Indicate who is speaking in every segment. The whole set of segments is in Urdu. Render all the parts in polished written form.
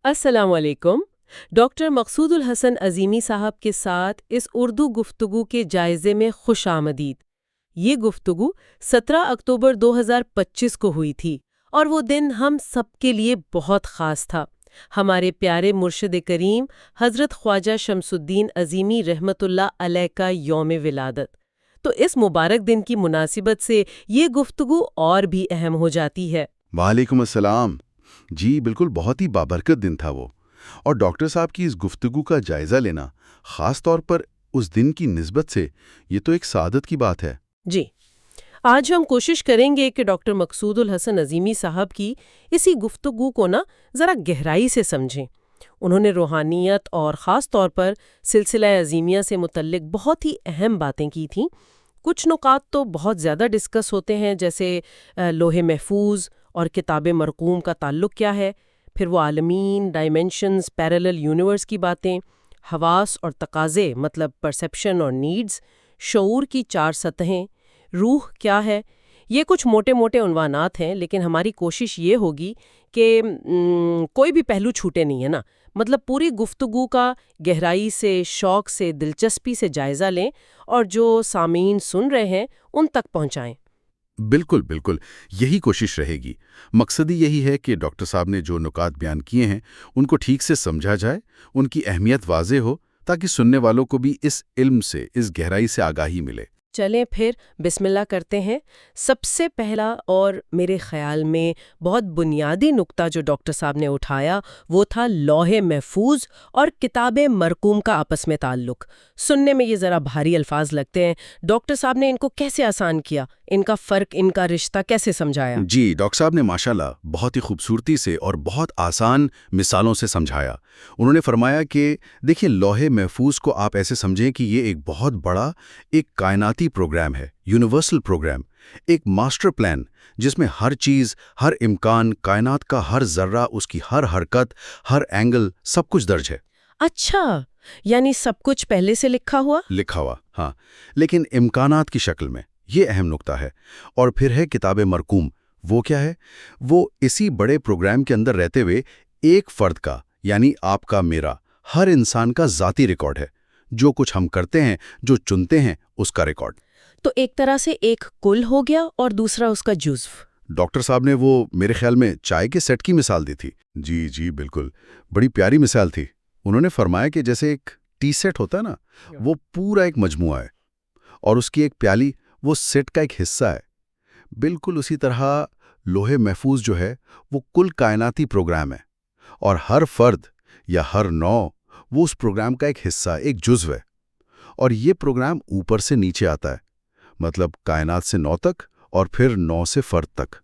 Speaker 1: السلام علیکم۔ ڈاکٹر مقصود الحسن عظیمی صاحب کے ساتھ اس اردو گفتگو کے جائزے میں خوش آمدید۔ یہ گفتگو 17 اکتوبر 2025 کو ہوئی تھی اور وہ دن ہم سب کے لیے بہت خاص تھا۔ ہمارے پیارے مرشد کریم حضرت خواجہ شمس الدین عظیمی رحمۃ اللہ علیہ کا یوم ولادت۔ تو اس مبارک دن کی مناسبت سے یہ گفتگو اور بھی اہم ہو جاتی ہے۔
Speaker 2: وعلیکم السلام۔ جی بالکل، بہت ہی بابرکت دن تھا وہ، اور ڈاکٹر صاحب کی اس گفتگو کا جائزہ لینا خاص طور پر اس دن کی نسبت سے یہ تو ایک سعادت کی بات ہے۔
Speaker 1: جی، آج ہم کوشش کریں گے کہ ڈاکٹر مقصود الحسن عظیمی صاحب کی اسی گفتگو کو ذرا گہرائی سے سمجھیں۔ انہوں نے روحانیت اور خاص طور پر سلسلہ عظیمیہ سے متعلق بہت ہی اہم باتیں کی تھیں۔ کچھ نکات تو بہت زیادہ ڈسکس ہوتے ہیں، جیسے لوح محفوظ اور کتاب مرقوم کا تعلق کیا ہے، پھر وہ عالمین، ڈائمینشنز، پیرالل یونیورس کی باتیں، حواس اور تقاضے مطلب پرسیپشن اور نیڈز، شعور کی 4 سطحیں، روح کیا ہے۔ یہ کچھ موٹے موٹے عنوانات ہیں، لیکن ہماری کوشش یہ ہوگی کہ کوئی بھی پہلو چھوٹے نہیں ہے نا، مطلب پوری گفتگو کا گہرائی سے، شوق سے، دلچسپی سے جائزہ لیں اور جو سامعین سن رہے ہیں ان تک پہنچائیں۔
Speaker 2: بالکل بالکل، یہی کوشش رہے گی۔ مقصد ہی یہی ہے کہ ڈاکٹر صاحب نے جو نکات بیان کیے ہیں ان کو ٹھیک سے سمجھا جائے، ان کی اہمیت واضح ہو، تاکہ سننے والوں کو بھی اس علم سے، اس گہرائی سے آگاہی ملے۔
Speaker 1: چلیں پھر بسم اللہ کرتے ہیں۔ سب سے پہلا اور میرے خیال میں بہت بنیادی نقطہ جو ڈاکٹر صاحب نے اٹھایا وہ تھا لوح محفوظ اور کتاب مرقوم کا آپس میں تعلق۔ سننے میں یہ ذرا بھاری الفاظ لگتے ہیں، ڈاکٹر صاحب نے ان کو کیسے آسان کیا، ان کا فرق، ان کا رشتہ کیسے سمجھایا؟
Speaker 2: جی، ڈاکٹر صاحب نے ماشاءاللہ بہت ہی خوبصورتی سے اور بہت آسان مثالوں سے سمجھایا۔ انہوں نے فرمایا کہ دیکھیں، لوح محفوظ کو آپ ایسے سمجھیں کہ یہ ایک بہت بڑا ایک کائناتی پروگرام ہے، یونیورسل پروگرام، ایک ماسٹر پلان جس میں ہر چیز، ہر امکان، کائنات کا ہر ذرہ، اس کی ہر حرکت، ہر اینگل، سب کچھ درج ہے۔
Speaker 1: اچھا، یعنی سب کچھ پہلے سے لکھا ہوا؟
Speaker 2: ہاں، لیکن امکانات کی شکل میں۔ یہ اہم نقطہ ہے۔ اور پھر ہے کتاب مرقوم۔ وہ کیا ہے؟ وہ اسی بڑے پروگرام کے اندر رہتے ہوئے ایک فرد کا، یعنی آپ کا، میرا، ہر انسان کا ذاتی ریکارڈ ہے۔ جو کچھ ہم کرتے ہیں، جو چنتے ہیں، اس کا ریکارڈ۔
Speaker 1: تو ایک طرح سے ایک کل ہو گیا اور دوسرا اس کا جزو۔
Speaker 2: ڈاکٹر صاحب نے وہ میرے خیال میں چائے کے سیٹ کی مثال دی تھی۔ جی بالکل، بڑی پیاری مثال تھی۔ انہوں نے فرمایا کہ جیسے ایک ٹی سیٹ ہوتا ہے نا، وہ پورا ایک مجموعہ ہے، اور اس کی ایک پیالی وہ سیٹ کا ایک حصہ ہے۔ بالکل اسی طرح لوح محفوظ جو ہے وہ کل کائناتی پروگرام ہے، اور ہر فرد یا ہر نوع وہ اس پروگرام کا ایک حصہ، ایک جزو ہے۔ اور یہ پروگرام اوپر سے نیچے آتا ہے، مطلب کائنات سے نو تک اور پھر نو سے فرد تک۔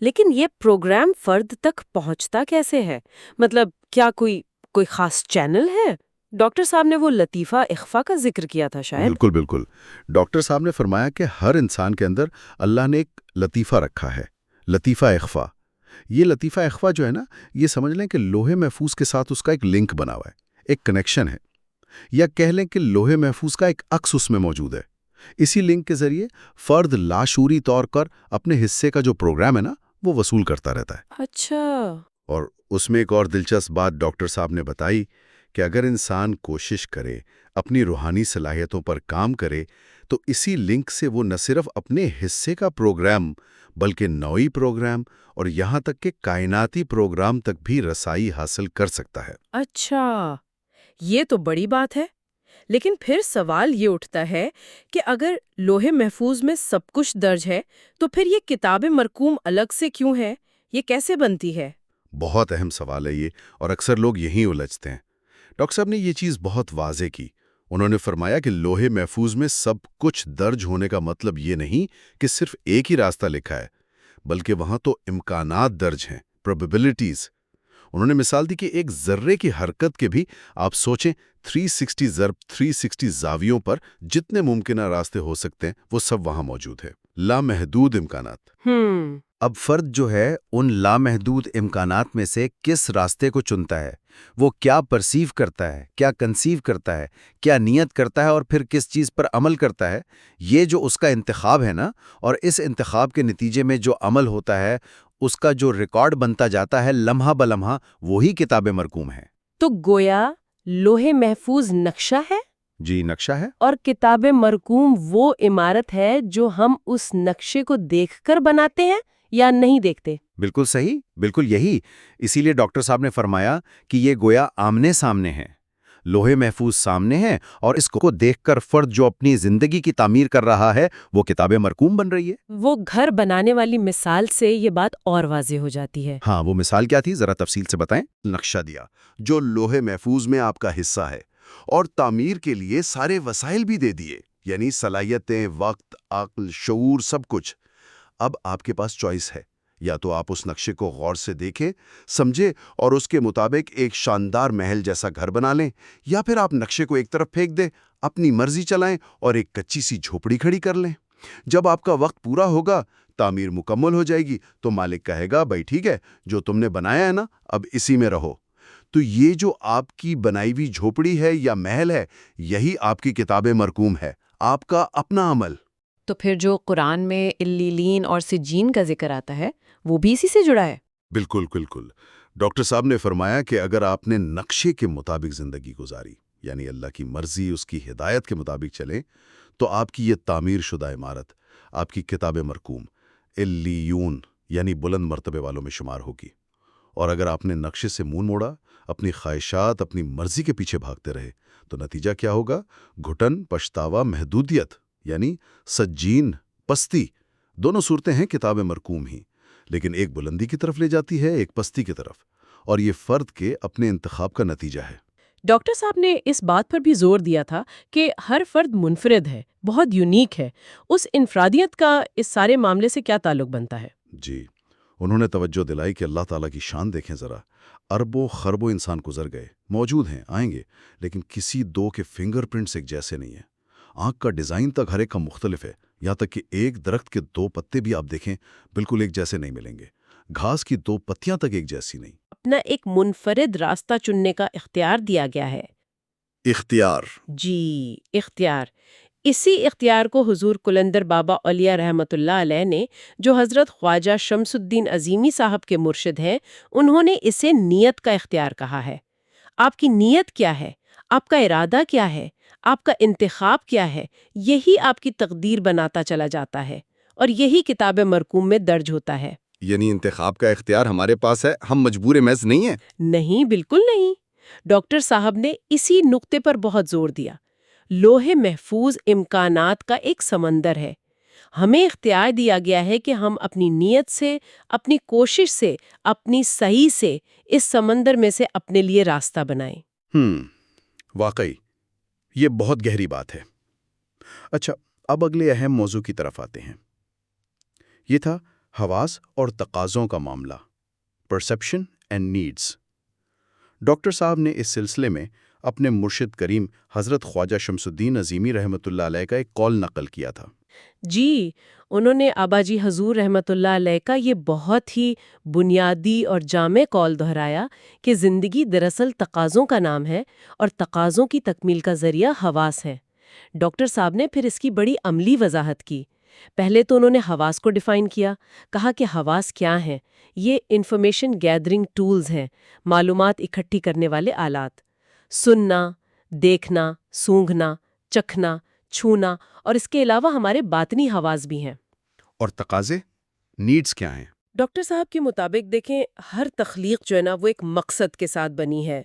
Speaker 1: لیکن یہ پروگرام فرد تک پہنچتا کیسے ہے؟ مطلب کیا کوئی خاص چینل ہے؟ ڈاکٹر صاحب نے وہ لطیفہ اخفا کا ذکر کیا تھا شاید۔
Speaker 2: بالکل، ڈاکٹر صاحب نے فرمایا کہ ہر انسان کے اندر اللہ نے ایک لطیفہ رکھا ہے، لطیفہ اخفا۔ یہ لطیفہ اخفا جو ہے نا، یہ سمجھ لیں کہ لوح محفوظ کے ساتھ اس کا ایک لنک بنا ہوا ہے، ایک کنیکشن ہے، یا کہہ لیں کہ لوح محفوظ کا ایک عکس اس میں موجود ہے۔ اسی لنک کے ذریعے فرد لاشعوری طور پر اپنے حصے کا جو پروگرام ہے نا، وہ وصول کرتا رہتا ہے۔
Speaker 1: اچھا۔
Speaker 2: اور اس میں ایک اور دلچسپ بات ڈاکٹر صاحب نے بتائی کہ اگر انسان کوشش کرے، اپنی روحانی صلاحیتوں پر کام کرے، تو اسی لنک سے وہ نہ صرف اپنے حصے کا پروگرام بلکہ نوعی پروگرام اور یہاں تک کہ کائناتی پروگرام تک بھی رسائی حاصل کر سکتا ہے۔
Speaker 1: اچھا، یہ تو بڑی بات ہے۔ لیکن پھر سوال یہ اٹھتا ہے کہ اگر لوح محفوظ میں سب کچھ درج ہے تو پھر یہ کتاب مرقوم الگ سے کیوں ہے؟ یہ کیسے بنتی ہے؟
Speaker 2: بہت اہم سوال ہے یہ، اور اکثر لوگ یہیں الجھتے ہیں۔ ڈاکٹر صاحب نے یہ چیز بہت واضح کی۔ انہوں نے فرمایا کہ لوح محفوظ میں سب کچھ درج ہونے کا مطلب یہ نہیں کہ صرف ایک ہی راستہ لکھا ہے، بلکہ وہاں تو امکانات درج ہیں، پروبیبلٹیز۔ انہوں نے مثال دی کہ ایک ذرے کی حرکت کے بھی آپ سوچیں 360 ضرب 360 زاویوں پر جتنے ممکنہ راستے ہو سکتے ہیں وہ سب وہاں موجود ہے، لامحدود امکانات۔
Speaker 3: اب فرد جو ہے ان لامحدود امکانات میں سے کس راستے کو چنتا ہے، وہ کیا پرسیو کرتا ہے، کیا کنسیو کرتا ہے، کیا نیت کرتا ہے اور پھر کس چیز پر عمل کرتا ہے، یہ جو اس کا انتخاب ہے نا، اور اس انتخاب کے نتیجے میں جو عمل ہوتا ہے اس کا جو ریکارڈ بنتا جاتا ہے لمحہ بلمحہ، وہی کتاب مرقوم ہے۔
Speaker 1: تو گویا لوح محفوظ نقشہ ہے
Speaker 3: جی، نقشہ ہے۔
Speaker 1: اور کتاب مرقوم وہ عمارت ہے جو ہم اس نقشے کو دیکھ کر بناتے ہیں یا نہیں دیکھتے۔
Speaker 3: بالکل صحیح، بالکل یہی۔ اسی لیے ڈاکٹر صاحب نے فرمایا کہ یہ گویا آمنے سامنے ہے، لوح محفوظ سامنے ہے، اور اس کو دیکھ کر فرد جو اپنی زندگی کی تعمیر کر رہا ہے وہ کتاب مرقوم بن رہی ہے۔
Speaker 1: وہ گھر بنانے والی مثال سے یہ بات اور واضح ہو جاتی ہے۔
Speaker 3: ہاں، وہ مثال کیا تھی؟ ذرا تفصیل سے بتائیں۔
Speaker 2: نقشہ دیا جو لوح محفوظ میں آپ کا حصہ ہے، اور تعمیر کے لیے سارے وسائل بھی دے دیے، یعنی صلاحیتیں، وقت، عقل، شعور، سب کچھ۔ اب آپ کے پاس چوائس ہے، یا تو آپ اس نقشے کو غور سے دیکھیں، سمجھیں اور اس کے مطابق ایک شاندار محل جیسا گھر بنا لیں، یا پھر آپ نقشے کو ایک طرف پھینک دیں، اپنی مرضی چلائیں اور ایک کچی سی جھوپڑی کھڑی کر لیں۔ جب آپ کا وقت پورا ہوگا، تعمیر مکمل ہو جائے گی، تو مالک کہے گا بھائی ٹھیک ہے، جو تم نے بنایا ہے نا، اب اسی میں رہو۔ تو یہ جو آپ کی بنائی ہوئی جھوپڑی ہے یا محل ہے، یہی آپ کی کتاب مرقوم ہے، آپ کا اپنا عمل۔
Speaker 1: تو پھر جو قرآن میں علیین اور سجین کا ذکر آتا ہے وہ بھی اسی سے جڑا ہے۔
Speaker 2: بالکل بالکل۔ ڈاکٹر صاحب نے فرمایا کہ اگر آپ نے نقشے کے مطابق زندگی گزاری، یعنی اللہ کی مرضی، اس کی ہدایت کے مطابق چلیں، تو آپ کی یہ تعمیر شدہ عمارت آپ کی کتاب مرقوم علیون یعنی بلند مرتبے والوں میں شمار ہوگی۔ اور اگر آپ نے نقشے سے منہ موڑا، اپنی خواہشات، اپنی مرضی کے پیچھے بھاگتے رہے، تو نتیجہ کیا ہوگا؟ گھٹن، پچھتاوا، محدودیت، یعنی سجین، پستی۔ دونوں صورتیں ہیں کتاب مرقوم ہی، لیکن ایک بلندی کی طرف لے جاتی ہے، ایک پستی کی طرف، اور یہ فرد کے اپنے انتخاب کا نتیجہ ہے۔
Speaker 1: ڈاکٹر صاحب نے اس بات پر بھی زور دیا تھا کہ ہر فرد منفرد ہے، بہت یونیک ہے۔ اس انفرادیت کا اس سارے معاملے سے کیا تعلق بنتا ہے؟
Speaker 2: جی، انہوں نے توجہ دلائی کہ اللہ تعالیٰ کی شان دیکھیں ذرا۔ اربوں خربوں انسان گزر گئے، موجود ہیں، آئیں گے، لیکن کسی دو کے فنگر پرنٹس ایک جیسے نہیں ہیں۔ آنکھ کا ڈیزائن تک ہر ایک کا مختلف ہے، یہاں تک کہ ایک درخت کے دو پتے بھی آپ دیکھیں بالکل ایک جیسے نہیں ملیں گے، گھاس کی دو پتیاں تک ایک جیسی نہیں۔
Speaker 1: اپنا ایک منفرد راستہ چننے کا اختیار دیا گیا ہے۔
Speaker 2: اختیار۔
Speaker 1: جی، اختیار۔ اسی اختیار کو حضور قلندر بابا اولیاء رحمۃ اللہ علیہ نے، جو حضرت خواجہ شمس الدین عظیمی صاحب کے مرشد ہیں، انہوں نے اسے نیت کا اختیار کہا ہے۔ آپ کی نیت کیا ہے؟ آپ کا ارادہ کیا ہے؟ آپ کا انتخاب کیا ہے؟ یہی آپ کی تقدیر بناتا چلا جاتا ہے، اور یہی کتاب مرقوم میں درج ہوتا ہے۔
Speaker 3: یعنی انتخاب کا اختیار ہمارے پاس ہے، ہم مجبور محض نہیں ہیں۔
Speaker 1: نہیں، بالکل نہیں۔ ڈاکٹر صاحب نے اسی نقطے پر بہت زور دیا۔ لوح محفوظ امکانات کا ایک سمندر ہے۔ ہمیں اختیار دیا گیا ہے کہ ہم اپنی نیت سے، اپنی کوشش سے، اپنی صحیح سے اس سمندر میں سے اپنے لیے راستہ بنائیں۔
Speaker 2: واقعی یہ بہت گہری بات ہے۔ اچھا، اب اگلے اہم موضوع کی طرف آتے ہیں۔ یہ تھا حواس اور تقاضوں کا معاملہ، پرسیپشن اینڈ نیڈز۔ ڈاکٹر صاحب نے اس سلسلے میں اپنے مرشد کریم حضرت خواجہ شمس الدین عظیمی رحمۃ اللہ علیہ کا ایک قول نقل کیا تھا۔
Speaker 1: جی، انہوں نے آبا جی حضور رحمۃ اللہ علیہ کا یہ بہت ہی بنیادی اور جامع قول دہرایا کہ زندگی دراصل تقاضوں کا نام ہے اور تقاضوں کی تکمیل کا ذریعہ حواس ہے۔ ڈاکٹر صاحب نے پھر اس کی بڑی عملی وضاحت کی۔ پہلے تو انہوں نے حواس کو ڈیفائن کیا، کہا کہ حواس کیا ہیں؟ یہ انفارمیشن گیدرنگ ٹولز ہیں، معلومات اکٹھی کرنے والے آلات۔ سننا، دیکھنا، سونگھنا، چکھنا، چھونا، اور اس کے علاوہ ہمارے باطنی حواس بھی ہیں۔
Speaker 2: اور تقاضے، نیڈز کیا ہیں؟
Speaker 1: ڈاکٹر صاحب کے مطابق دیکھیں، ہر تخلیق جو ہے نا وہ ایک مقصد کے ساتھ بنی ہے،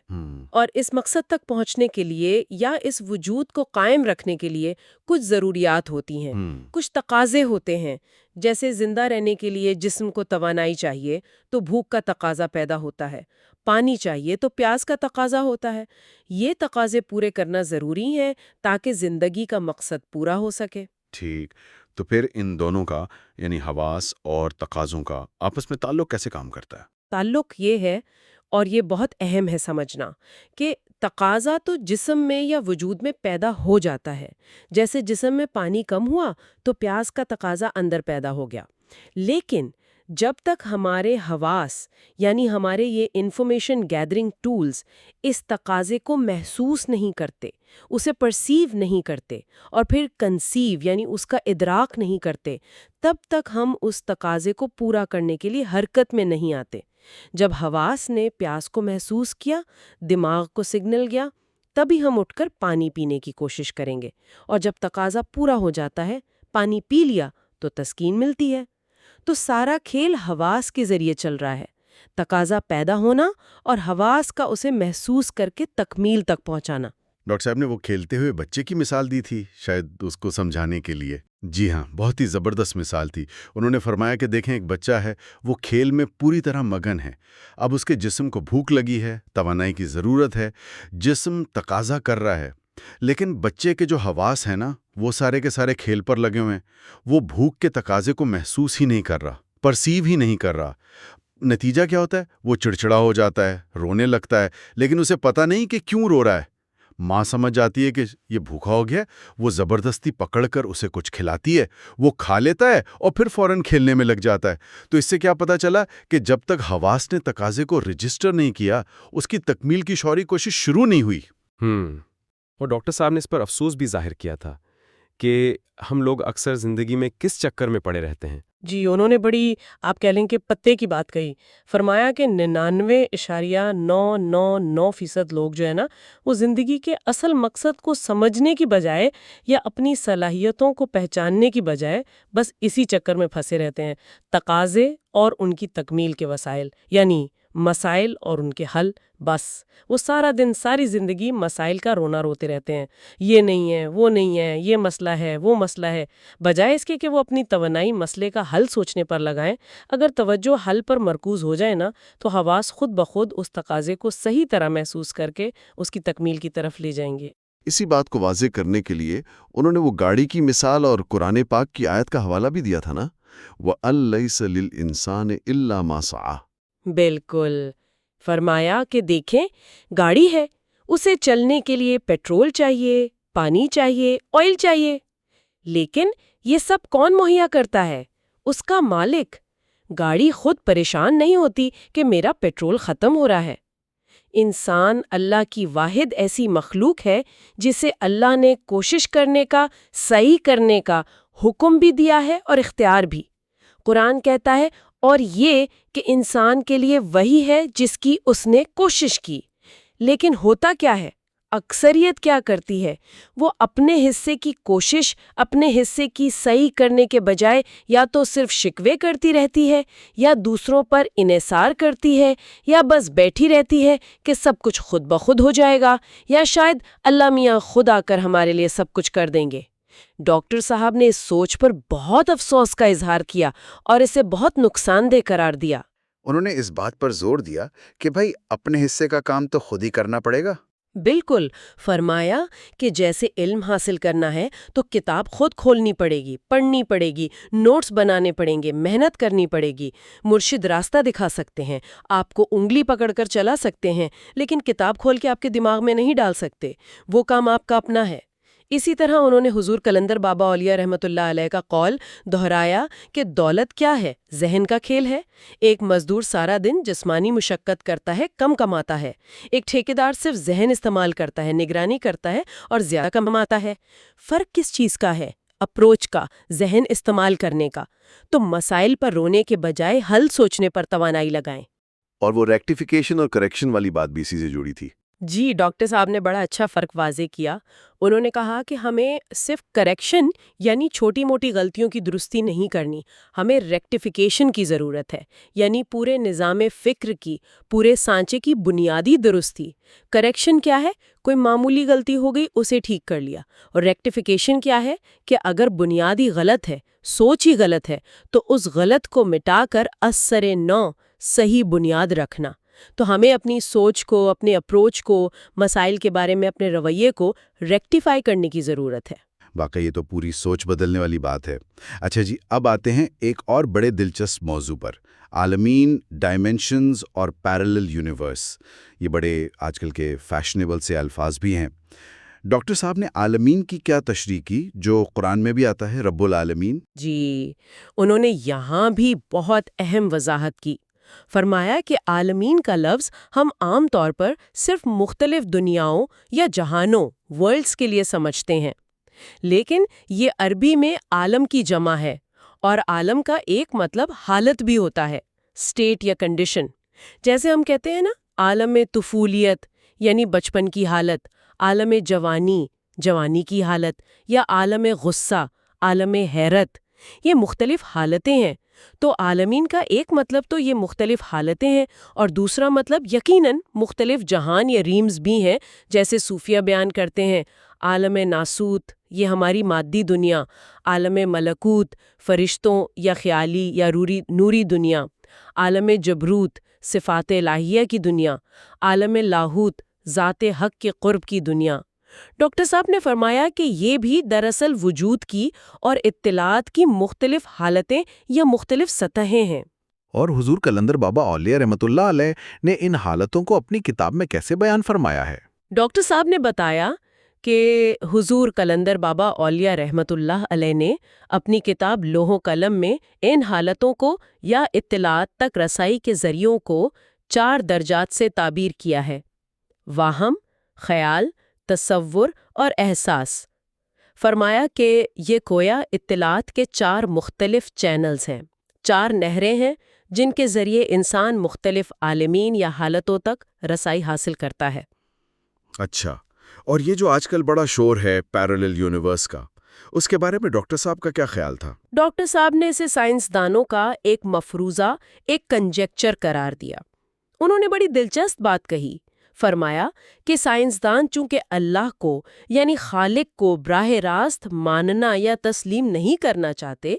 Speaker 1: اور اس مقصد تک پہنچنے کے لیے یا اس وجود کو قائم رکھنے کے لیے کچھ ضروریات ہوتی ہیں، کچھ تقاضے ہوتے ہیں۔ جیسے زندہ رہنے کے لیے جسم کو توانائی چاہیے تو بھوک کا تقاضا پیدا ہوتا ہے، پانی چاہیے تو پیاس کا تقاضا ہوتا ہے۔ یہ تقاضے پورے کرنا ضروری ہیں تاکہ زندگی کا مقصد پورا ہو سکے۔
Speaker 2: ٹھیک، تو پھر ان دونوں کا یعنی حواس اور تقاضوں کا آپس میں تعلق کیسے کام کرتا ہے؟
Speaker 1: تعلق یہ ہے، اور یہ بہت اہم ہے سمجھنا، کہ تقاضا تو جسم میں یا وجود میں پیدا ہو جاتا ہے۔ جیسے جسم میں پانی کم ہوا تو پیاس کا تقاضا اندر پیدا ہو گیا، لیکن جب تک ہمارے حواس یعنی ہمارے یہ انفارمیشن گیدرنگ ٹولز اس تقاضے کو محسوس نہیں کرتے، اسے پرسیو نہیں کرتے اور پھر کنسیو یعنی اس کا ادراک نہیں کرتے، تب تک ہم اس تقاضے کو پورا کرنے کے لیے حرکت میں نہیں آتے۔ جب حواس نے پیاس کو محسوس کیا، دماغ کو سگنل گیا، تبھی ہم اٹھ کر پانی پینے کی کوشش کریں گے، اور جب تقاضا پورا ہو جاتا ہے، پانی پی لیا تو تسکین ملتی ہے۔ تو سارا کھیل حواس کے ذریعے چل رہا ہے، تقاضا پیدا ہونا اور حواس کا اسے محسوس کر کے تکمیل تک پہنچانا۔
Speaker 2: ڈاکٹر صاحب نے وہ کھیلتے ہوئے بچے کی مثال دی تھی، شاید اس کو سمجھانے کے لیے۔ جی ہاں، بہت ہی زبردست مثال تھی۔ انہوں نے فرمایا کہ دیکھیں، ایک بچہ ہے، وہ کھیل میں پوری طرح مگن ہے۔ اب اس کے جسم کو بھوک لگی ہے، توانائی کی ضرورت ہے، جسم تقاضا کر رہا ہے، لیکن بچے کے جو حواس ہیں نا، وہ سارے کے سارے کھیل پر لگے ہوئے ہیں۔ وہ بھوک کے تقاضے کو محسوس ہی نہیں کر رہا، پرسیو ہی نہیں کر رہا۔ نتیجہ کیا ہوتا ہے؟ وہ چڑچڑا ہو جاتا ہے، رونے لگتا ہے، لیکن اسے پتہ نہیں کہ کیوں رو رہا ہے۔ ماں سمجھ جاتی ہے کہ یہ بھوکا ہو گیا، وہ زبردستی پکڑ کر اسے کچھ کھلاتی ہے، وہ کھا لیتا ہے اور پھر فوراً کھیلنے میں لگ جاتا ہے۔ تو اس سے کیا پتہ چلا کہ جب تک حواس نے تقاضے کو رجسٹر نہیں کیا، اس کی تکمیل کی شعوری کوشش شروع نہیں ہوئی۔
Speaker 4: اور ڈاکٹر صاحب نے اس پر افسوس بھی ظاہر کیا تھا کہ ہم لوگ اکثر زندگی میں کس چکر میں پڑے رہتے ہیں۔
Speaker 1: جی، انہوں نے بڑی آپ کہہ لیں کہ پتے کی بات کہی۔ فرمایا کہ 99.999% لوگ جو ہے نا، وہ زندگی کے اصل مقصد کو سمجھنے کی بجائے یا اپنی صلاحیتوں کو پہچاننے کی بجائے بس اسی چکر میں پھنسے رہتے ہیں، تقاضے اور ان کی تکمیل کے وسائل یعنی مسائل اور ان کے حل۔ بس وہ سارا دن ساری زندگی مسائل کا رونا روتے رہتے ہیں، یہ نہیں ہے، وہ نہیں ہے، یہ مسئلہ ہے، وہ مسئلہ ہے، بجائے اس کے کہ وہ اپنی توانائی مسئلے کا حل سوچنے پر لگائیں۔ اگر توجہ حل پر مرکوز ہو جائے نا، تو حواس خود بخود اس تقاضے کو صحیح طرح محسوس کر کے اس کی تکمیل کی طرف لے جائیں گے۔
Speaker 5: اسی بات کو واضح کرنے کے لیے انہوں نے وہ گاڑی کی مثال اور قرآن پاک کی آیت کا حوالہ بھی دیا تھا نا، وَأَن لَّيْسَ لِلْإِنسَانِ إِلَّا مَا سَعَىٰ۔
Speaker 1: بالکل، فرمایا کہ دیکھیں، گاڑی ہے، اسے چلنے کے لیے پیٹرول چاہیے، پانی چاہیے، آئل چاہیے، لیکن یہ سب کون مہیا کرتا ہے؟ اس کا مالک۔ گاڑی خود پریشان نہیں ہوتی کہ میرا پیٹرول ختم ہو رہا ہے۔ انسان اللہ کی واحد ایسی مخلوق ہے جسے اللہ نے کوشش کرنے کا، صحیح کرنے کا حکم بھی دیا ہے اور اختیار بھی۔ قرآن کہتا ہے، اور یہ کہ انسان کے لیے وہی ہے جس کی اس نے کوشش کی۔ لیکن ہوتا کیا ہے؟ اکثریت کیا کرتی ہے؟ وہ اپنے حصے کی کوشش، اپنے حصے کی صحیح کرنے کے بجائے یا تو صرف شکوے کرتی رہتی ہے، یا دوسروں پر انحصار کرتی ہے، یا بس بیٹھی رہتی ہے کہ سب کچھ خود بخود ہو جائے گا، یا شاید اللہ میاں خود آ کر ہمارے لیے سب کچھ کر دیں گے۔ ڈاکٹر صاحب نے اس سوچ پر بہت افسوس کا اظہار کیا اور اسے بہت نقصان دہ قرار دیا۔
Speaker 3: انہوں نے اس بات پر زور دیا کہ بھائی اپنے حصے کا کام تو خود ہی کرنا پڑے گا۔
Speaker 1: بالکل، فرمایا کہ جیسے علم حاصل کرنا ہے تو کتاب خود کھولنی پڑے گی، پڑھنی پڑے گی، نوٹس بنانے پڑیں گے، محنت کرنی پڑے گی۔ مرشد راستہ دکھا سکتے ہیں، آپ کو انگلی پکڑ کر چلا سکتے ہیں، لیکن کتاب کھول کے آپ کے دماغ میں نہیں ڈال سکتے، وہ کام آپ کا اپنا ہے۔ اسی طرح انہوں نے حضور کلندر بابا اولیاء رحمۃ اللہ علیہ کا قول دہرایا کہ دولت کیا ہے؟ ذہن کا کھیل ہے۔ ایک مزدور سارا دن جسمانی مشقت کرتا ہے، کم کماتا ہے۔ ایک ٹھیکیدار صرف ذہن استعمال کرتا ہے، نگرانی کرتا ہے اور زیادہ کماتا ہے۔ فرق کس چیز کا ہے؟ اپروچ کا، ذہن استعمال کرنے کا۔ تو مسائل پر رونے کے بجائے حل سوچنے پر توانائی لگائیں۔
Speaker 5: اور وہ ریکٹیفیکیشن اور کریکشن والی بات بھی اسی سے جڑی تھی۔
Speaker 1: جی، ڈاکٹر صاحب نے بڑا اچھا فرق واضح کیا۔ انہوں نے کہا کہ ہمیں صرف کریکشن یعنی چھوٹی موٹی غلطیوں کی درستی نہیں کرنی، ہمیں ریکٹیفیکیشن کی ضرورت ہے، یعنی پورے نظام فکر کی، پورے سانچے کی بنیادی درستی۔ کریکشن کیا ہے؟ کوئی معمولی غلطی ہو گئی، اسے ٹھیک کر لیا۔ اور ریکٹیفیکیشن کیا ہے؟ کہ اگر بنیادی غلط ہے، سوچ ہی غلط ہے، تو اس غلط کو مٹا کر اثر نو صحیح بنیاد رکھنا۔ تو ہمیں اپنی سوچ کو، اپنے اپروچ کو، مسائل کے بارے میں اپنے رویے کو ریکٹیفائی کرنے کی ضرورت ہے۔
Speaker 2: واقعی یہ تو پوری سوچ بدلنے والی بات ہے۔ اچھا جی، اب آتے ہیں ایک اور بڑے دلچسپ موضوع پر، عالمین، ڈائمینشنز اور پیرلل یونیورس۔ یہ بڑے آج کل کے فیشنیبل سے الفاظ بھی ہیں۔ ڈاکٹر صاحب نے عالمین کی کیا تشریح کی جو قرآن میں بھی آتا ہے، رب العالمین؟
Speaker 1: جی، انہوں نے یہاں بھی بہت اہم وضاحت کی۔ فرمایا کہ عالمین کا لفظ ہم عام طور پر صرف مختلف دنیاؤں یا جہانوں ورلڈز کے لیے سمجھتے ہیں، لیکن یہ عربی میں عالم کی جمع ہے، اور عالم کا ایک مطلب حالت بھی ہوتا ہے، اسٹیٹ یا کنڈیشن۔ جیسے ہم کہتے ہیں نا، عالم طفولیت یعنی بچپن کی حالت، عالم جوانی جوانی کی حالت، یا عالم غصہ عالم حیرت، یہ مختلف حالتیں ہیں۔ تو عالمین کا ایک مطلب تو یہ مختلف حالتیں ہیں، اور دوسرا مطلب یقیناً مختلف جہان یا ریمز بھی ہیں، جیسے صوفیہ بیان کرتے ہیں عالم ناسوت، یہ ہماری مادی دنیا، عالم ملکوت، فرشتوں یا خیالی یا نوری دنیا، عالم جبروت، صفات الہیہ کی دنیا، عالم لاہوت، ذات حق کے قرب کی دنیا۔ ڈاکٹر صاحب نے فرمایا کہ یہ بھی دراصل وجود کی اور اطلاعات کی مختلف حالتیں یا مختلف سطحیں ہیں۔
Speaker 3: اور حضور قلندر بابا اولیاء رحمۃ اللہ علیہ نے ان حالتوں کو اپنی کتاب میں کیسے بیان فرمایا ہے؟
Speaker 1: ڈاکٹر صاحب نے بتایا کہ حضور قلندر بابا اولیاء رحمۃ اللہ علیہ نے اپنی کتاب لوح و قلم میں ان حالتوں کو یا اطلاعات تک رسائی کے ذریعوں کو 4 درجات سے تعبیر کیا ہے: واہم، خیال، تصور اور احساس۔ فرمایا کہ یہ گویا اطلاعات کے 4 مختلف چینلز ہیں، 4 نہریں ہیں جن کے ذریعے انسان مختلف عالمین یا حالتوں تک رسائی حاصل کرتا ہے۔
Speaker 2: اچھا، اور یہ جو آج کل بڑا شور ہے پیرالل یونیورس کا، اس کے بارے میں ڈاکٹر صاحب کا کیا خیال تھا؟
Speaker 1: ڈاکٹر صاحب نے اسے سائنسدانوں کا ایک مفروضہ، ایک کنجیکچر قرار دیا۔ انہوں نے بڑی دلچسپ بات کہی۔ فرمایا کہ سائنسدان چونکہ اللہ کو یعنی خالق کو براہ راست ماننا یا تسلیم نہیں کرنا چاہتے،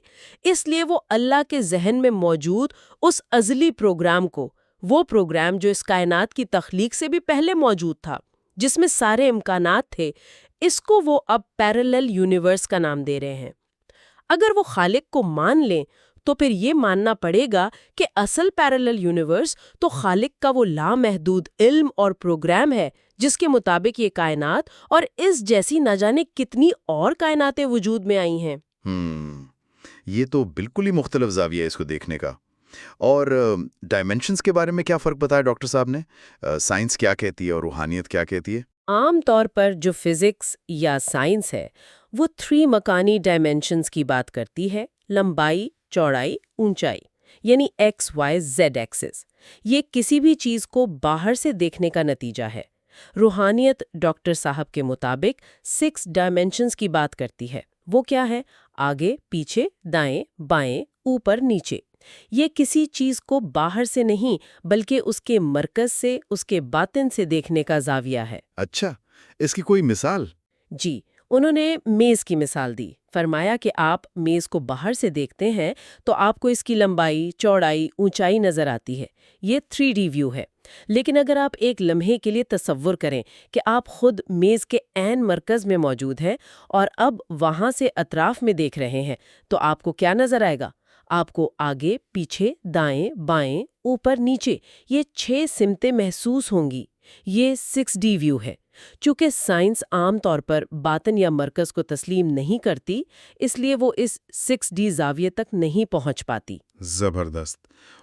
Speaker 1: اس لیے وہ اللہ کے ذہن میں موجود اس ازلی پروگرام کو، وہ پروگرام جو اس کائنات کی تخلیق سے بھی پہلے موجود تھا، جس میں سارے امکانات تھے، اس کو وہ اب پیرالل یونیورس کا نام دے رہے ہیں۔ اگر وہ خالق کو مان لیں تو پھر یہ ماننا پڑے گا کہ اصل پیرالل یونیورس تو خالق کا وہ لامحدود علم اور پروگرام ہے، جس کے مطابق یہ کائنات اور اس جیسی نہ جانے کتنی اور کائناتیں وجود میں آئی ہیں۔
Speaker 3: یہ تو بالکل ہی مختلف زاویہ ہے اس کو دیکھنے کا۔ اور ڈائمینشنز کے بارے میں کیا فرق بتایا ڈاکٹر صاحب نے؟ سائنس کیا کہتی ہے اور روحانیت کیا کہتی ہے؟
Speaker 1: عام طور پر جو فزکس یا سائنس ہے وہ 3 مکانی ڈائمینشنز کی بات کرتی ہے: لمبائی، چوڑائی، اونچائی، یعنی ایکس وائی زیڈ ایکسس۔ یہ کسی بھی چیز کو باہر سے دیکھنے کا نتیجہ ہے۔ روحانیت ڈاکٹر صاحب کے مطابق 6 ڈائمینشنز کی بات کرتی ہے۔ وہ کیا ہے؟ آگے، پیچھے، دائیں، بائیں، اوپر، نیچے۔ یہ کسی چیز کو باہر سے نہیں بلکہ اس کے مرکز سے، اس کے باطن سے دیکھنے کا زاویہ ہے۔
Speaker 2: اچھا، اس کی کوئی مثال؟
Speaker 1: جی، انہوں نے میز کی مثال دی۔ فرمایا کہ آپ میز کو باہر سے دیکھتے ہیں تو آپ کو اس کی لمبائی، چوڑائی، اونچائی نظر آتی ہے۔ یہ 3D ویو ہے۔ لیکن اگر آپ ایک لمحے کے لیے تصور کریں کہ آپ خود میز کے عین مرکز میں موجود ہیں اور اب وہاں سے اطراف میں دیکھ رہے ہیں، تو آپ کو کیا نظر آئے گا؟ آپ کو آگے، پیچھے، دائیں، بائیں، اوپر، نیچے، یہ 6 سمتیں محسوس ہوں گی۔ یہ 6D ویو ہے۔ چونکہ سائنس عام طور پر باطن یا مرکز کو تسلیم نہیں کرتی، اس لیے وہ اس 6D زاویے تک نہیں پہنچ پاتی۔
Speaker 2: زبردست۔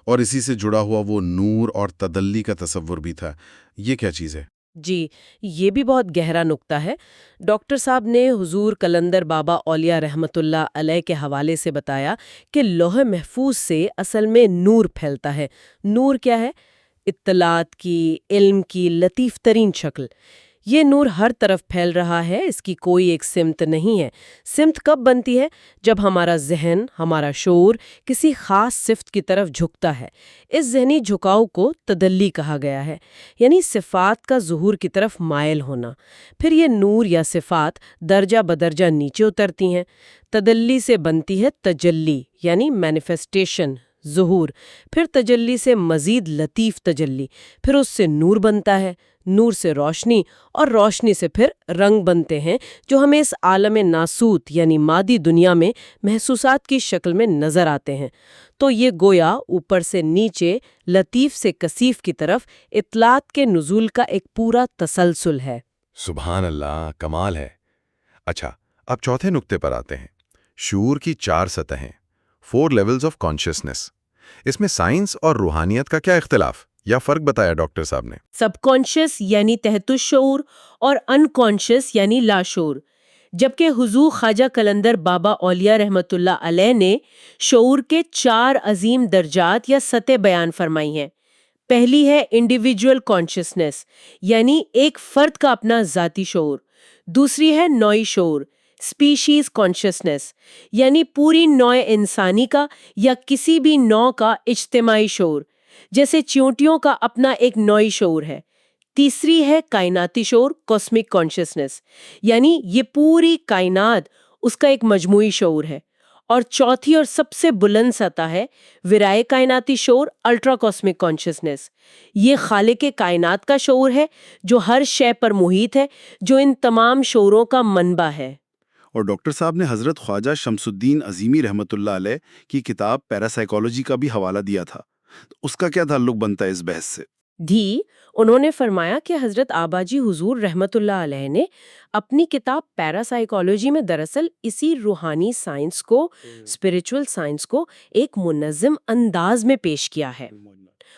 Speaker 2: اور اسی سے جڑا ہوا وہ نور اور تدلی کا تصور بھی تھا، یہ کیا چیز ہے؟
Speaker 1: جی، یہ بھی بہت گہرا نکتہ ہے۔ ڈاکٹر صاحب نے حضور قلندر بابا اولیاء رحمۃ اللہ علیہ کے حوالے سے بتایا کہ لوح محفوظ سے اصل میں نور پھیلتا ہے۔ نور کیا ہے؟ اطلاعات کی، علم کی لطیف ترین شکل۔ یہ نور ہر طرف پھیل رہا ہے، اس کی کوئی ایک سمت نہیں ہے۔ سمت کب بنتی ہے؟ جب ہمارا ذہن، ہمارا شعور کسی خاص صفت کی طرف جھکتا ہے۔ اس ذہنی جھکاؤ کو تدلی کہا گیا ہے، یعنی صفات کا ظہور کی طرف مائل ہونا۔ پھر یہ نور یا صفات درجہ بدرجہ نیچے اترتی ہیں۔ تدلی سے بنتی ہے تجلی، یعنی مینیفیسٹیشن، ظہور۔ پھر تجلی سے مزید لطیف تجلی، پھر اس سے نور بنتا ہے، نور سے روشنی، اور روشنی سے پھر رنگ بنتے ہیں جو ہمیں اس عالم ناسوت یعنی مادی دنیا میں محسوسات کی شکل میں نظر آتے ہیں۔ تو یہ گویا اوپر سے نیچے، لطیف سے کثیف کی طرف اطلاعات کے نزول کا ایک پورا تسلسل ہے۔
Speaker 3: سبحان اللہ، کمال ہے۔ اچھا، اب چوتھے نقطے پر آتے ہیں، شعور کی 4 سطحیں، 4 لیولز آف کانشیسنس۔ اس میں سائنس اور روحانیت کا کیا اختلاف یا فرق بتایا ڈاکٹر صاحب نے؟
Speaker 1: سب کانشیس یعنی تحت الشعور اور ان کانشیس یعنی لاشعور، جبکہ حضور خواجہ قلندر بابا اولیاء رحمت اللہ علیہ نے شعور کے 4 عظیم درجات یا سطح بیان فرمائی ہیں۔ پہلی ہے انڈیویجول کانشیسنس، یعنی ایک فرد کا اپنا ذاتی شعور۔ دوسری ہے نوعی شعور، اسپیشیز کانشیسنس، یعنی پوری نوع انسانی کا یا کسی بھی نوع کا اجتماعی شعور، جیسے چیونٹیوں کا اپنا ایک نوعی شعور ہے۔ تیسری ہے کائناتی شعور، کاسمک کانشیسنس، یعنی یہ پوری کائنات اس کا ایک مجموعی شعور ہے۔ اور چوتھی اور سب سے بلند سطح ہے ورائے کائناتی شعور، الٹرا کاسمک کانشیسنس۔ یہ خالق کائنات کا شعور ہے جو ہر شے پر محیط ہے، جو ان تمام شعوروں کا منبع ہے۔
Speaker 2: اور ڈاکٹر صاحب نے حضرت خواجہ شمس الدین عظیمی رحمت اللہ علیہ کی کتاب پیراسائیکالوجی کا بھی حوالہ دیا تھا، تو اس کا کیا تعلق بنتا ہے اس بحث سے؟
Speaker 1: انہوں نے فرمایا کہ حضرت آباجی حضور رحمت اللہ علیہ نے اپنی کتاب پیراسائیکالوجی میں دراصل اسی روحانی سائنس کو، اسپریچول سائنس کو ایک منظم انداز میں پیش کیا ہے،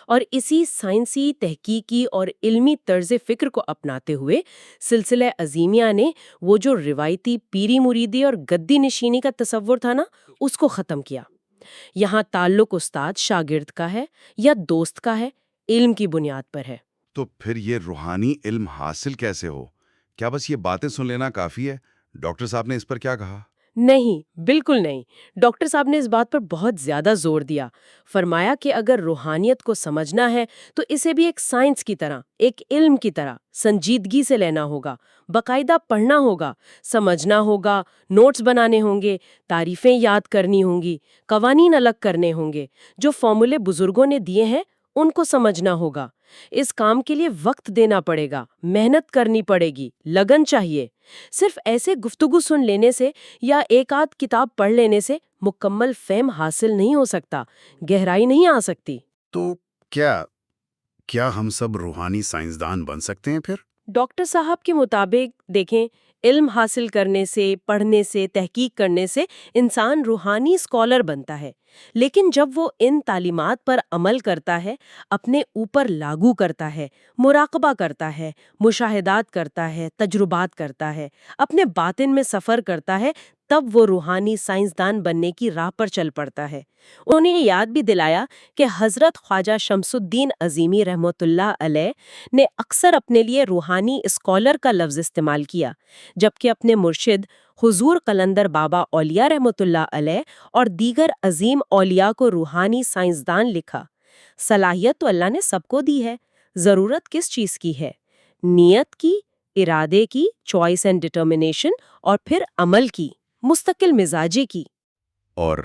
Speaker 1: اور اسی سائنسی تحقیقی اور علمی طرز فکر کو اپناتے ہوئے سلسلہ عظیمیہ نے وہ جو روایتی پیری مریدی اور گدی نشینی کا تصور تھا نا، اس کو ختم کیا۔ یہاں تعلق استاد شاگرد کا ہے یا دوست کا ہے، علم کی بنیاد پر ہے۔
Speaker 3: تو پھر یہ روحانی علم حاصل کیسے ہو؟ کیا بس یہ باتیں سن لینا کافی ہے؟ ڈاکٹر صاحب نے اس پر کیا کہا؟
Speaker 1: نہیں، بالکل نہیں۔ ڈاکٹر صاحب نے اس بات پر بہت زیادہ زور دیا۔ فرمایا کہ اگر روحانیت کو سمجھنا ہے تو اسے بھی ایک سائنس کی طرح، ایک علم کی طرح سنجیدگی سے لینا ہوگا، باقاعدہ پڑھنا ہوگا، سمجھنا ہوگا، نوٹس بنانے ہوں گے، تعریفیں یاد کرنی ہوں گی، قوانین الگ کرنے ہوں گے، جو فارمولے بزرگوں نے دیے ہیں ان کو سمجھنا ہوگا۔ اس کام کے لیے وقت دینا پڑے گا، محنت کرنی پڑے گی، لگن چاہیے۔ صرف ایسے گفتگو سن لینے سے یا ایک آدھ کتاب پڑھ لینے سے مکمل فہم حاصل نہیں ہو سکتا، گہرائی نہیں آ سکتی۔
Speaker 2: تو کیا ہم سب روحانی سائنسدان بن سکتے ہیں پھر؟
Speaker 1: ڈاکٹر صاحب کے مطابق دیکھیں، علم حاصل کرنے سے، پڑھنے سے، تحقیق کرنے سے انسان روحانی اسکالر بنتا ہے، لیکن جب وہ ان تعلیمات پر عمل کرتا ہے، اپنے اوپر لاگو کرتا ہے، مراقبہ کرتا ہے، مشاہدات کرتا ہے، تجربات کرتا ہے، اپنے باطن میں سفر کرتا ہے، تب وہ روحانی سائنسدان بننے کی راہ پر چل پڑتا ہے۔ انہوں نے یہ یاد بھی دلایا کہ حضرت خواجہ شمس الدین عظیمی رحمت اللہ علیہ نے اکثر اپنے لیے روحانی اسکالر کا لفظ استعمال کیا، جبکہ اپنے مرشد حضور قلندر بابا اولیاء رحمت اللہ علیہ اور دیگر عظیم اولیاء کو روحانی سائنسدان لکھا۔ صلاحیت تو اللہ نے سب کو دی ہے، ضرورت کس چیز کی ہے؟ نیت کی، ارادے کی، چوائس اینڈ ڈٹرمنیشن، اور پھر عمل کی، مستقل مزاجی کی۔
Speaker 2: اور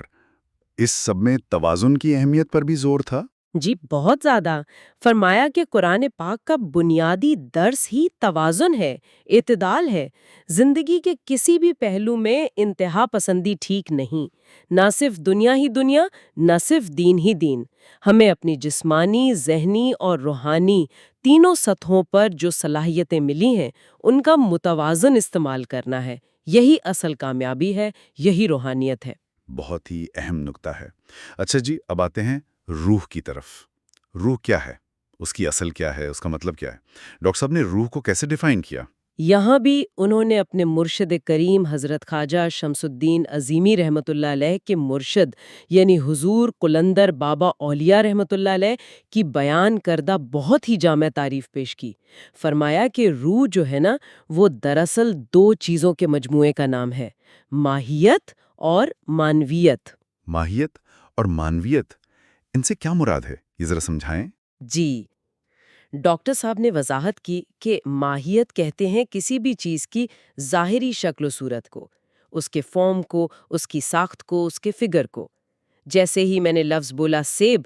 Speaker 2: اس سب میں توازن کی اہمیت پر بھی زور تھا؟
Speaker 1: جی بہت زیادہ۔ فرمایا کہ قرآن پاک کا بنیادی درس ہی توازن ہے، اعتدال ہے۔ زندگی کے کسی بھی پہلو میں انتہا پسندی ٹھیک نہیں، نہ صرف دنیا ہی دنیا، نہ صرف دین ہی دین۔ ہمیں اپنی جسمانی، ذہنی اور روحانی تینوں سطحوں پر جو صلاحیتیں ملی ہیں ان کا متوازن استعمال کرنا ہے۔ یہی اصل کامیابی ہے، یہی روحانیت ہے۔
Speaker 2: بہت ہی اہم نکتہ ہے۔ اچھا جی، اب آتے ہیں روح کی طرف۔ روح کیا ہے؟ اس کی اصل کیا ہے؟ اس کا مطلب کیا ہے؟ ڈاکٹر صاحب نے روح کو کیسے ڈیفائن کیا؟
Speaker 1: یہاں بھی انہوں نے اپنے مرشد کریم حضرت خواجہ شمس الدین عظیمی رحمت اللہ علیہ کے مرشد یعنی حضور قلندر بابا اولیاء رحمت اللہ علیہ کی بیان کردہ بہت ہی جامع تعریف پیش کی۔ فرمایا کہ روح جو ہے نا، وہ دراصل 2 چیزوں کے مجموعے کا نام ہے، ماہیت اور مانویت۔
Speaker 2: ماہیت اور مانویت، ان سے کیا مراد ہے؟ یہ ذرا سمجھائیں۔
Speaker 1: جی، ڈاکٹر صاحب نے وضاحت کی کہ ماہیت کہتے ہیں کسی بھی چیز کی ظاہری شکل و صورت کو، اس کے فارم کو، اس کی ساخت کو، اس کے فگر کو۔ جیسے ہی میں نے لفظ بولا سیب،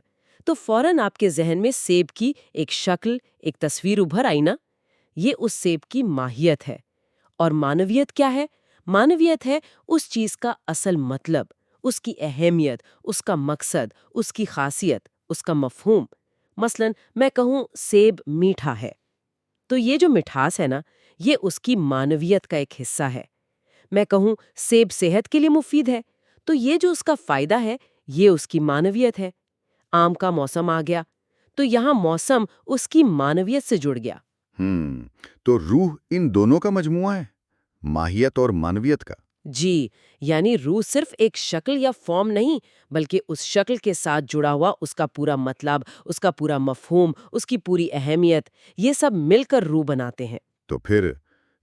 Speaker 1: تو فوراً آپ کے ذہن میں سیب کی ایک شکل، ایک تصویر ابھر آئی نا؟ یہ اس سیب کی ماہیت ہے۔ اور مانویت کیا ہے؟ مانویت ہے اس چیز کا اصل مطلب، اس کی اہمیت، اس کا مقصد، اس کی خاصیت، اس کا مفہوم۔ مثلاً میں کہوں سیب میٹھا ہے، تو یہ جو مٹھاس ہے نا، یہ اس کی معنویت کا ایک حصہ ہے۔ میں کہوں سیب صحت کے لیے مفید ہے، تو یہ جو اس کا فائدہ ہے، یہ اس کی معنویت ہے۔ آم کا موسم آ گیا، تو یہاں موسم اس کی معنویت سے جڑ گیا۔
Speaker 2: تو روح ان دونوں کا مجموعہ ہے، ماہیت اور معنویت کا۔
Speaker 1: جی، یعنی روح صرف ایک شکل یا فارم نہیں، بلکہ اس شکل کے ساتھ جڑا ہوا اس کا پورا مطلب، اس کا پورا مفہوم، اس کی پوری اہمیت، یہ سب مل کر روح بناتے ہیں۔
Speaker 2: تو پھر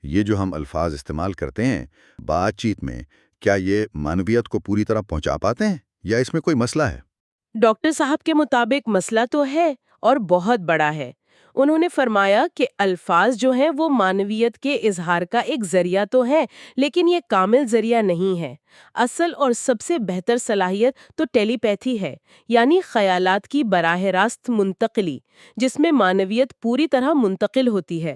Speaker 2: یہ جو ہم الفاظ استعمال کرتے ہیں بات چیت میں، کیا یہ معنویت کو پوری طرح پہنچا پاتے ہیں یا اس میں کوئی مسئلہ ہے؟
Speaker 1: ڈاکٹر صاحب کے مطابق مسئلہ تو ہے اور بہت بڑا ہے۔ انہوں نے فرمایا کہ الفاظ جو ہیں وہ معنویت کے اظہار کا ایک ذریعہ تو ہے، لیکن یہ کامل ذریعہ نہیں ہے۔ اصل اور سب سے بہتر صلاحیت تو ٹیلی پیتھی ہے، یعنی خیالات کی براہ راست منتقلی، جس میں معنویت پوری طرح منتقل ہوتی ہے۔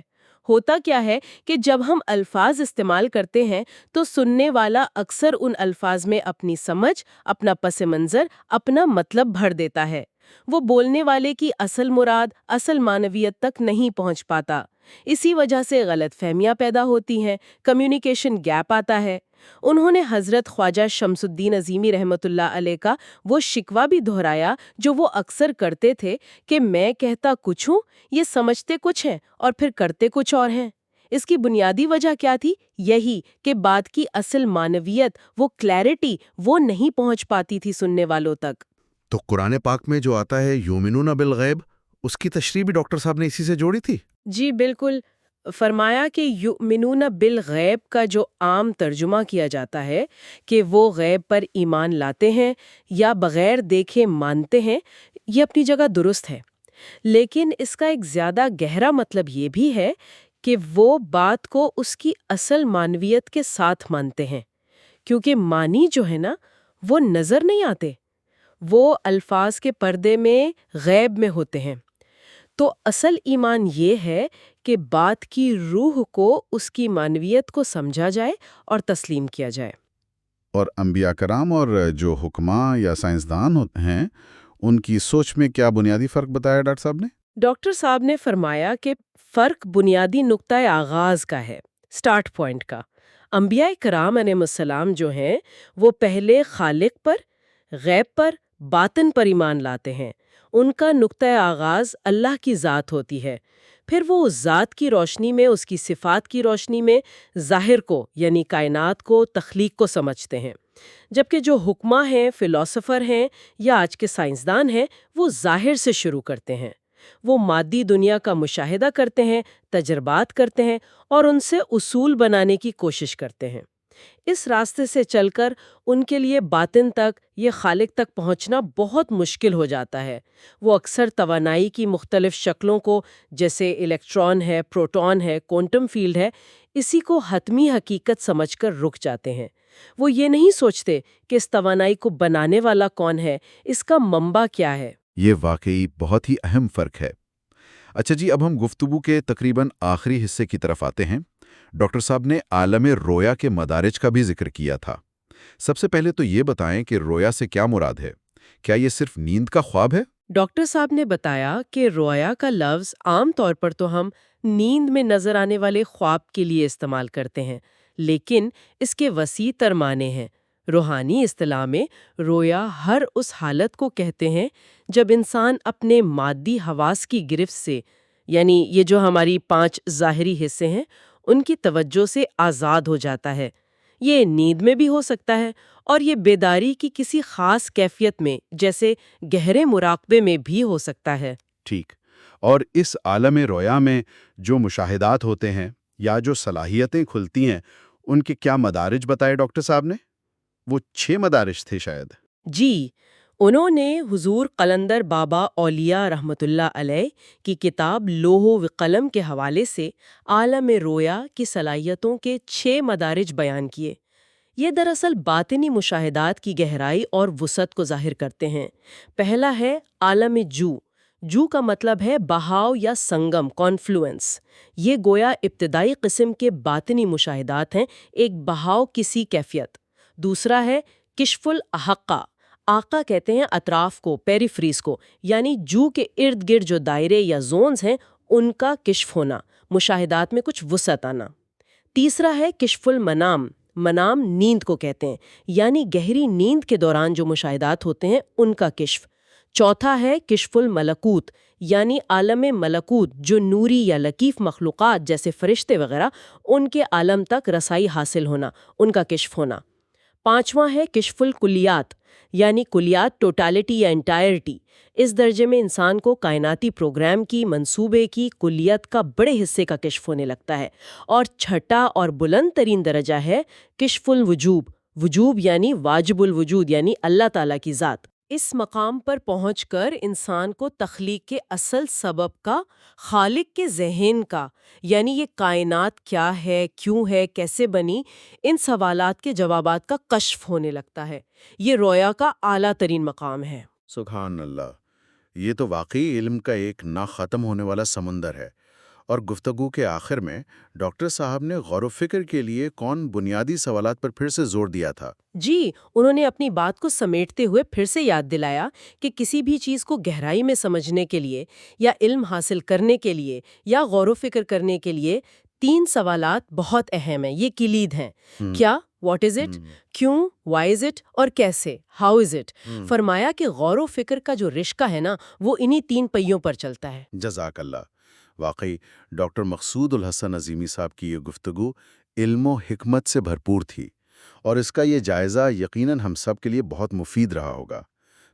Speaker 1: ہوتا کیا ہے کہ جب ہم الفاظ استعمال کرتے ہیں تو سننے والا اکثر ان الفاظ میں اپنی سمجھ، اپنا پس منظر، اپنا مطلب بھر دیتا ہے۔ وہ بولنے والے کی اصل مراد، اصل معنویت تک نہیں پہنچ پاتا۔ اسی وجہ سے غلط فہمیاں پیدا ہوتی ہیں، کمیونیکیشن گیپ آتا ہے۔ انہوں نے حضرت خواجہ شمس الدین عظیمی رحمۃ اللہ علیہ کا وہ شکوہ بھی دہرایا جو وہ اکثر کرتے تھے کہ میں کہتا کچھ ہوں، یہ سمجھتے کچھ ہیں اور پھر کرتے کچھ اور ہیں۔ اس کی بنیادی وجہ کیا تھی؟ یہی کہ بات کی اصل معنویت، وہ کلیئرٹی، وہ نہیں پہنچ پاتی تھی سننے والوں تک۔
Speaker 2: تو قرآن پاک میں جو آتا ہے یومنون بالغیب، اس کی تشریح بھی ڈاکٹر صاحب نے اسی سے جوڑی تھی؟
Speaker 1: جی بالکل، فرمایا کہ یؤمنون بالغیب کا جو عام ترجمہ کیا جاتا ہے کہ وہ غیب پر ایمان لاتے ہیں یا بغیر دیکھے مانتے ہیں، یہ اپنی جگہ درست ہے، لیکن اس کا ایک زیادہ گہرا مطلب یہ بھی ہے کہ وہ بات کو اس کی اصل معنویت کے ساتھ مانتے ہیں، کیونکہ معنی جو ہے نا وہ نظر نہیں آتے، وہ الفاظ کے پردے میں غیب میں ہوتے ہیں۔ تو اصل ایمان یہ ہے کہ بات کی روح کو، اس کی معنویت کو سمجھا جائے اور تسلیم کیا جائے۔
Speaker 2: اور انبیاء کرام اور جو حکماء یا سائنسدان ہوتے ہیں، ان کی سوچ میں کیا بنیادی فرق بتایا ڈاکٹر صاحب نے؟
Speaker 1: ڈاکٹر صاحب نے فرمایا کہ فرق بنیادی نقطۂ آغاز کا ہے، سٹارٹ پوائنٹ کا۔ انبیاء کرام علیہ السلام جو ہیں وہ پہلے خالق پر، غیب پر، باطن پر ایمان لاتے ہیں۔ ان کا نقطۂ آغاز اللہ کی ذات ہوتی ہے، پھر وہ اس ذات کی روشنی میں، اس کی صفات کی روشنی میں ظاہر کو یعنی کائنات کو، تخلیق کو سمجھتے ہیں۔ جبکہ جو حکماء ہیں، فلاسفر ہیں یا آج کے سائنسدان ہیں، وہ ظاہر سے شروع کرتے ہیں۔ وہ مادی دنیا کا مشاہدہ کرتے ہیں، تجربات کرتے ہیں اور ان سے اصول بنانے کی کوشش کرتے ہیں۔ اس راستے سے چل کر ان کے لیے باطن تک، یہ خالق تک پہنچنا بہت مشکل ہو جاتا ہے۔ وہ اکثر توانائی کی مختلف شکلوں کو، جیسے الیکٹران ہے، پروٹون ہے، کوانٹم فیلڈ ہے، اسی کو حتمی حقیقت سمجھ کر رک جاتے ہیں۔ وہ یہ نہیں سوچتے کہ اس توانائی کو بنانے والا کون ہے، اس کا منبع کیا ہے۔
Speaker 2: یہ واقعی بہت ہی اہم فرق ہے۔ اچھا جی، اب ہم گفتگو کے تقریباً آخری حصے کی طرف آتے ہیں۔ ڈاکٹر صاحب نے عالم رویا کے مدارج کا بھی ذکر کیا تھا۔ سب سے پہلے تو یہ بتائیں کہ رویا سے کیا مراد ہے؟ کیا یہ صرف نیند کا خواب ہے؟
Speaker 1: ڈاکٹر صاحب نے بتایا کہ رویا کا لفظ عام طور پر تو ہم نیند میں نظر آنے والے خواب کے لیے استعمال کرتے ہیں، لیکن اس کے وسیع تر معنی ہیں۔ روحانی اصطلاح میں رویا ہر اس حالت کو کہتے ہیں جب انسان اپنے مادی حواس کی گرفت سے، یعنی یہ جو ہماری 5 ظاہری حصے ہیں، ان کی توجہ سے آزاد ہو جاتا ہے۔ یہ نیند میں بھی ہو سکتا ہے اور یہ بیداری کی کسی خاص کیفیت میں، جیسے گہرے مراقبے میں بھی ہو سکتا ہے۔
Speaker 2: ٹھیک۔ اور اس عالم رویا میں جو مشاہدات ہوتے ہیں یا جو صلاحیتیں کھلتی ہیں، ان کے کیا مدارج بتائے ڈاکٹر صاحب نے؟ وہ 6 مدارج تھے شاید۔
Speaker 1: جی، انہوں نے حضور قلندر بابا اولیاء رحمۃ اللہ علیہ کی کتاب لوح و قلم کے حوالے سے عالم رویا کی صلاحیتوں کے 6 مدارج بیان کیے۔ یہ دراصل باطنی مشاہدات کی گہرائی اور وسعت کو ظاہر کرتے ہیں۔ پہلا ہے عالم جو کا مطلب ہے بہاؤ یا سنگم، کانفلوئنس۔ یہ گویا ابتدائی قسم کے باطنی مشاہدات ہیں، ایک بہاؤ کسی کیفیت۔ دوسرا ہے کشف الاحقہ۔ آقا کہتے ہیں اطراف کو، پیریفریز کو، یعنی جو کے ارد گرد جو دائرے یا زونز ہیں ان کا کشف ہونا، مشاہدات میں کچھ وسعت آنا۔ تیسرا ہے کشف المنام، منام نیند کو کہتے ہیں، یعنی گہری نیند کے دوران جو مشاہدات ہوتے ہیں ان کا کشف۔ چوتھا ہے کشف الملکوت، یعنی عالم ملکوت، جو نوری یا لطیف مخلوقات جیسے فرشتے وغیرہ، ان کے عالم تک رسائی حاصل ہونا، ان کا کشف ہونا۔ پانچواں ہے کشف الکلیات، یعنی کلیات، ٹوٹالٹی یا انٹائرٹی۔ اس درجے میں انسان کو کائناتی پروگرام کی، منصوبے کی کلیت کا بڑے حصے کا کشف ہونے لگتا ہے۔ اور چھٹا اور بلند ترین درجہ ہے کشف الوجوب، وجوب یعنی واجب الوجود، یعنی اللہ تعالیٰ کی ذات۔ اس مقام پر پہنچ کر انسان کو تخلیق کے اصل سبب کا، خالق کے ذہن کا، یعنی یہ کائنات کیا ہے، کیوں ہے، کیسے بنی، ان سوالات کے جوابات کا کشف ہونے لگتا ہے۔ یہ رویا کا اعلیٰ ترین مقام ہے۔
Speaker 3: سبحان اللہ، یہ تو واقعی علم کا ایک نہ ختم ہونے والا سمندر ہے۔ اور گفتگو کے آخر میں ڈاکٹر صاحب نے غور و فکر کے لیے کون بنیادی سوالات پر پھر سے زور دیا تھا؟
Speaker 1: جی، انہوں نے اپنی بات کو سمیٹتے ہوئے پھر سے یاد دلایا کہ کسی بھی چیز کو گہرائی میں سمجھنے کے لیے، یا علم حاصل کرنے کے لیے، یا غور و فکر کرنے کے لیے 3 سوالات بہت اہم ہیں، یہ کلید ہیں۔ کیا، واٹ از اٹ، کیوں، وائی از اٹ، اور کیسے، ہاؤ از اٹ۔ فرمایا کہ غور و فکر کا جو رشقہ ہے نا، وہ انہی 3 پہیوں پر چلتا ہے۔
Speaker 3: جزاک اللہ۔ واقعی ڈاکٹر مقصود الحسن عظیمی صاحب کی یہ گفتگو علم و حکمت سے بھرپور تھی، اور اس کا یہ جائزہ یقیناً ہم سب کے لیے بہت مفید رہا ہوگا۔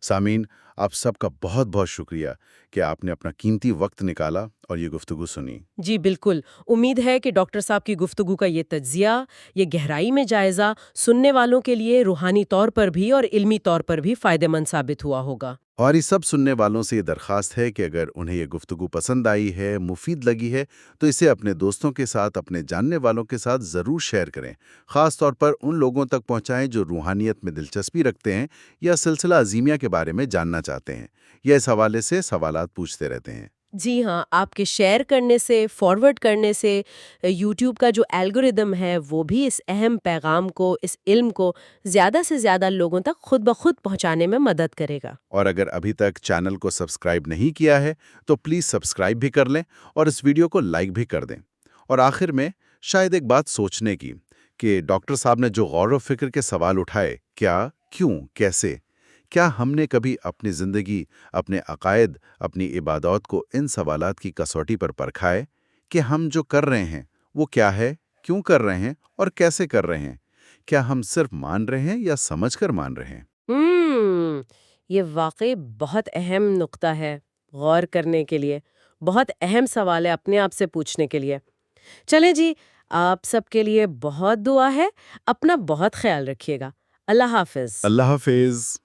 Speaker 3: سامعین، آپ سب کا بہت بہت شکریہ کہ آپ نے اپنا قیمتی وقت نکالا اور یہ گفتگو سنی۔
Speaker 1: جی بالکل، امید ہے کہ ڈاکٹر صاحب کی گفتگو کا یہ تجزیہ، یہ گہرائی میں جائزہ سننے والوں کے لیے روحانی طور پر بھی اور علمی طور پر بھی فائدہ مند ثابت ہوا ہوگا۔
Speaker 3: اور یہ سب سننے والوں سے یہ درخواست ہے کہ اگر انہیں یہ گفتگو پسند آئی ہے، مفید لگی ہے، تو اسے اپنے دوستوں کے ساتھ، اپنے جاننے والوں کے ساتھ ضرور شیئر کریں۔ خاص طور پر ان لوگوں تک پہنچائیں جو روحانیت میں دلچسپی رکھتے ہیں یا سلسلہ عظیمیہ کے بارے میں جاننا چاہتے ہیں یا اس حوالے سے سوالات پوچھتے رہتے ہیں۔
Speaker 1: جی ہاں، آپ کے شیئر کرنے سے، فارورڈ کرنے سے یوٹیوب کا جو الگوریدم ہے وہ بھی اس اہم پیغام کو، اس علم کو زیادہ سے زیادہ لوگوں تک خود بخود پہنچانے میں مدد کرے گا۔
Speaker 3: اور اگر ابھی تک چینل کو سبسکرائب نہیں کیا ہے تو پلیز سبسکرائب بھی کر لیں اور اس ویڈیو کو لائک بھی کر دیں۔ اور آخر میں شاید ایک بات سوچنے کی کہ ڈاکٹر صاحب نے جو غور و فکر کے سوال اٹھائے، کیا، کیوں، کیسے، کیا ہم نے کبھی اپنی زندگی، اپنے عقائد، اپنی عبادات کو ان سوالات کی کسوٹی پر پرکھا ہے کہ ہم جو کر رہے ہیں وہ کیا ہے، کیوں کر رہے ہیں اور کیسے کر رہے ہیں؟ کیا ہم صرف مان رہے ہیں یا سمجھ کر مان رہے ہیں؟
Speaker 1: یہ واقعی بہت اہم نقطہ ہے غور کرنے کے لیے، بہت اہم سوال ہے اپنے آپ سے پوچھنے کے لیے۔ چلیں جی، آپ سب کے لیے بہت دعا ہے، اپنا بہت خیال رکھیے گا۔ اللہ حافظ۔
Speaker 3: اللہ حافظ۔